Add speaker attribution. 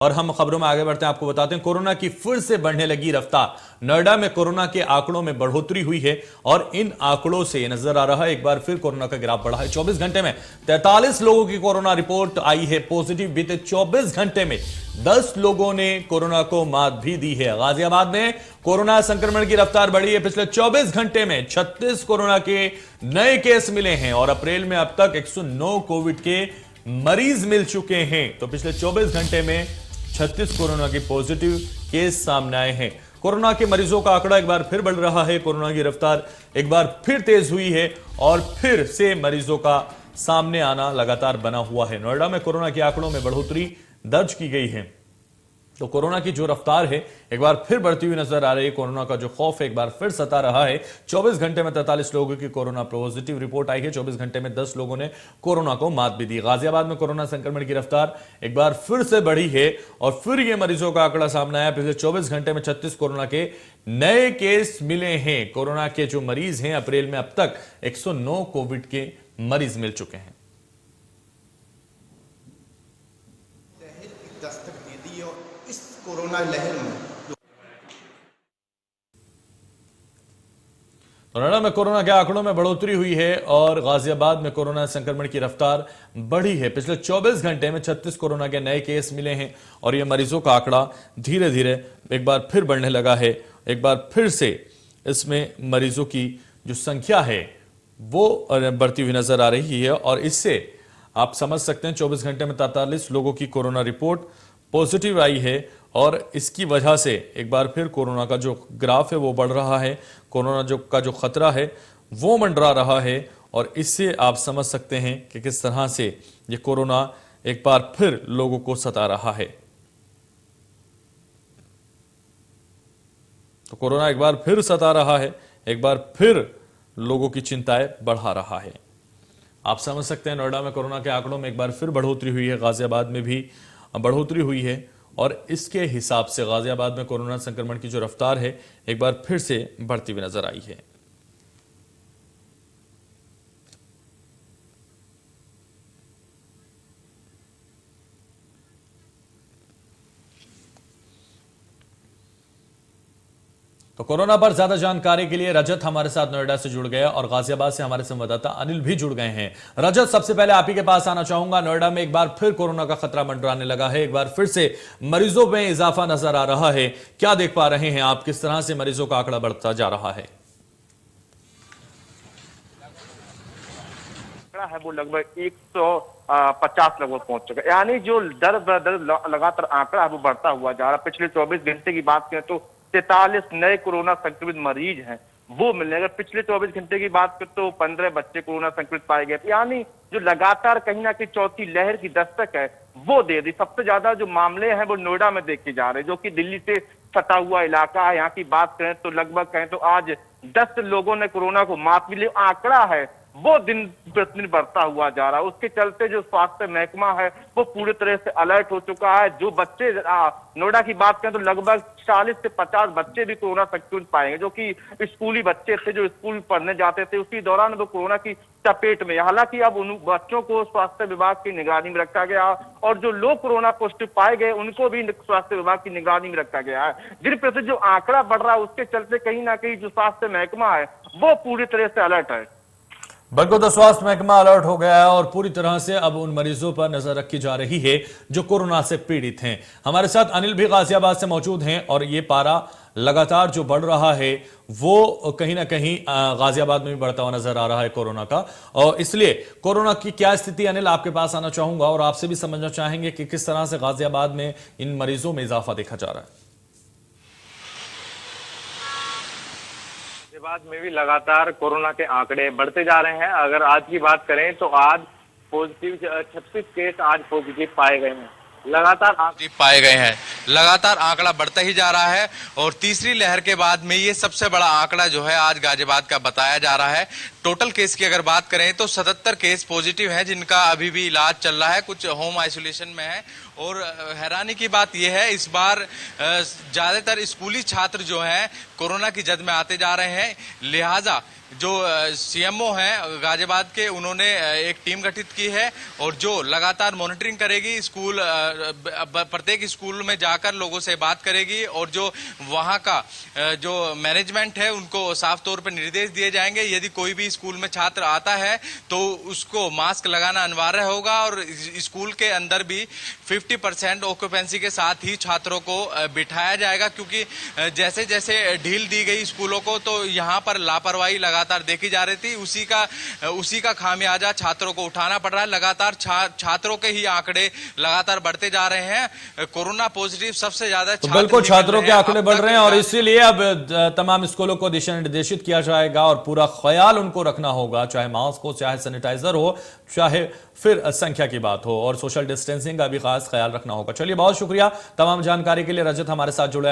Speaker 1: और हम खबरों में आगे बढ़ते हैं। आपको बताते हैं कोरोना की फिर से बढ़ने लगी रफ्तार। नोएडा में कोरोना के आंकड़ों में बढ़ोतरी हुई है और इन आंकड़ों से नजर आ रहा है एक बार फिर कोरोना का ग्राफ बढ़ा है। 24 घंटे में 43 लोगों की कोरोना रिपोर्ट आई है पॉजिटिव। बीते 24 घंटे में 10 लोगों ने कोरोना को मात भी दी है। गाजियाबाद में कोरोना संक्रमण की रफ्तार बढ़ी है। पिछले 24 घंटे में 36 कोरोना के नए केस मिले हैं और अप्रैल में अब तक 109 कोविड के मरीज मिल चुके हैं। तो पिछले 24 घंटे में 36 कोरोना के पॉजिटिव केस सामने आए हैं। कोरोना के मरीजों का आंकड़ा एक बार फिर बढ़ रहा है। कोरोना की रफ्तार एक बार फिर तेज हुई है और फिर से मरीजों का सामने आना लगातार बना हुआ है। नोएडा में कोरोना के आंकड़ों में बढ़ोतरी दर्ज की गई है। तो कोरोना की जो रफ्तार है एक बार फिर बढ़ती हुई नजर आ रही है। कोरोना का जो खौफ है एक बार फिर सता रहा है। 24 घंटे में 43 लोगों की कोरोना पॉजिटिव रिपोर्ट आई है। 24 घंटे में 10 लोगों ने कोरोना को मात भी दी। गाजियाबाद में कोरोना संक्रमण की रफ्तार एक बार फिर से बढ़ी है और फिर ये मरीजों का आंकड़ा सामने आया। पिछले 24 घंटे में 36 कोरोना के नए केस मिले हैं। कोरोना के जो मरीज हैं अप्रैल में अब तक 109 कोविड के मरीज मिल चुके हैं।
Speaker 2: दस्तक दे दी और इस कोरोना लहर में
Speaker 1: नोएडा में कोरोना के आंकड़ों में बढ़ोतरी हुई है और गाजियाबाद में कोरोना संक्रमण की रफ्तार बढ़ी है। पिछले 24 घंटे में 36 कोरोना के नए केस मिले हैं और यह मरीजों का आंकड़ा धीरे धीरे एक बार फिर बढ़ने लगा है। एक बार फिर से इसमें मरीजों की जो संख्या है वो बढ़ती हुई नजर आ रही है और इससे आप समझ सकते हैं 24 घंटे में 43 लोगों की कोरोना रिपोर्ट पॉजिटिव आई है और इसकी वजह से एक बार फिर कोरोना का जो ग्राफ है वो बढ़ रहा है। कोरोना का जो खतरा है वो मंडरा रहा है और इससे आप समझ सकते हैं कि किस तरह से ये कोरोना एक बार फिर लोगों को सता रहा है। तो कोरोना एक बार फिर सता रहा है, एक बार फिर लोगों की चिंताएं बढ़ा रहा है। आप समझ सकते हैं नोएडा में कोरोना के आंकड़ों में एक बार फिर बढ़ोतरी हुई है। गाजियाबाद में भी बढ़ोतरी हुई है और इसके हिसाब से गाजियाबाद में कोरोना संक्रमण की जो रफ्तार है एक बार फिर से बढ़ती हुई नजर आई है। तो कोरोना पर ज्यादा जानकारी के लिए रजत हमारे साथ नोएडा से जुड़ गए और गाजियाबाद से हमारे संवाददाता अनिल भी जुड़ गए हैं। रजत, सबसे पहले आप ही के पास आना चाहूंगा। नोएडा में एक बार फिर कोरोना का खतरा मंडराने लगा है। एक बार फिर से मरीजों में इजाफा नजर आ रहा है। क्या देख पा रहे हैं आप, किस तरह से मरीजों का आंकड़ा बढ़ता जा रहा है?
Speaker 3: है वो लगभग 150 लगभग पहुंच चुका है। यानी जो दर दर लगातार आंकड़ा है वो बढ़ता हुआ जा रहा है। पिछले 24 घंटे की बात करें तो 43 नए कोरोना संक्रमित मरीज हैं वो मिलने। अगर पिछले 24 घंटे की बात करें तो 15 बच्चे कोरोना संक्रमित पाए गए। यानी जो लगातार कहीं ना कहीं चौथी लहर की दस्तक है वो दे दी। सबसे ज्यादा जो मामले हैं वो नोएडा में देखे जा रहे हैं, जो कि दिल्ली से सटा हुआ इलाका है। यहाँ की बात करें तो लगभग कहें तो आज 10 लोगों ने कोरोना को मात भी लिया। आंकड़ा है वो दिन प्रतिदिन बढ़ता हुआ जा रहा है। उसके चलते जो स्वास्थ्य महकमा है वो पूरी तरह से अलर्ट हो चुका है। जो बच्चे नोएडा की बात करें तो लगभग 40 से 50 बच्चे भी कोरोना संक्रमित पाएंगे, जो कि स्कूली बच्चे थे जो स्कूल पढ़ने जाते थे। उसी दौरान वो कोरोना की चपेट में। हालांकि अब उन बच्चों को स्वास्थ्य विभाग की निगरानी में रखा गया और जो लोग कोरोना पॉजिटिव पाए गए उनको भी स्वास्थ्य विभाग की निगरानी में रखा गया है। जिन प्रति जो आंकड़ा बढ़ रहा है उसके चलते कहीं ना कहीं जो स्वास्थ्य महकमा है वो पूरी तरह से अलर्ट है।
Speaker 1: बिल्कुल, तो स्वास्थ्य महकमा अलर्ट हो गया है और पूरी तरह से अब उन मरीजों पर नजर रखी जा रही है जो कोरोना से पीड़ित हैं। हमारे साथ अनिल भी गाजियाबाद से मौजूद हैं और ये पारा लगातार जो बढ़ रहा है वो कहीं ना कहीं गाजियाबाद में भी बढ़ता हुआ नजर आ रहा है कोरोना का। और इसलिए कोरोना की क्या स्थिति, अनिल आपके पास आना चाहूंगा और आपसे भी समझना चाहेंगे कि किस तरह से गाजियाबाद में इन मरीजों में इजाफा देखा जा रहा है।
Speaker 3: बाद में भी लगातार कोरोना के आंकड़े बढ़ते जा रहे हैं। अगर आज की बात करें तो आज पॉजिटिव 36 केस आज पॉजिटिव पाए गए हैं। लगातार
Speaker 4: आंकड़ा बढ़ता ही जा रहा है और तीसरी लहर के बाद में ये सबसे बड़ा आंकड़ा जो है आज गाजियाबाद का बताया जा रहा है। टोटल केस की अगर बात करें तो 77 केस पॉजिटिव हैं जिनका अभी भी इलाज चल रहा है, कुछ होम आइसोलेशन में है और हैरानी की बात यह है, इस बार ज्यादातर स्कूली छात्र जो हैं कोरोना की जद में आते जा रहे हैं। लिहाजा जो सीएमओ हैं गाजियाबाद के, उन्होंने एक टीम गठित की है और जो लगातार मॉनिटरिंग करेगी, स्कूल प्रत्येक स्कूल में जाकर लोगों से बात करेगी और जो वहां का जो मैनेजमेंट है उनको साफ तौर पर निर्देश दिए जाएंगे। यदि कोई भी स्कूल में छात्र आता है तो उसको मास्क लगाना अनिवार्य होगा और स्कूल के अंदर भी 50% ऑक्यूपेंसी के साथ ही छात्रों को बिठाया जाएगा, क्योंकि जैसे जैसे ढील दी गई स्कूलों को तो यहाँ पर लापरवाही लगातार देखी जा रही थी। उसी का खामियाजा छात्रों को उठाना पड़ रहा है। लगातार छात्रों के ही आंकड़े लगातार बढ़ते जा रहे हैं। कोरोना पॉजिटिव सबसे ज्यादा
Speaker 1: तो बिल्कुल छात्रों के आंकड़े बढ़ रहे हैं और इसीलिए अब तमाम स्कूलों को दिशा निर्देशित किया जाएगा और पूरा ख्याल उनको रखना होगा, चाहे मास्क हो, चाहे सैनिटाइजर हो, चाहे फिर संख्या की बात हो, और सोशल डिस्टेंसिंग का भी खास ख्याल रखना होगा। चलिए, बहुत शुक्रिया तमाम जानकारी के लिए रजत हमारे साथ जुड़े।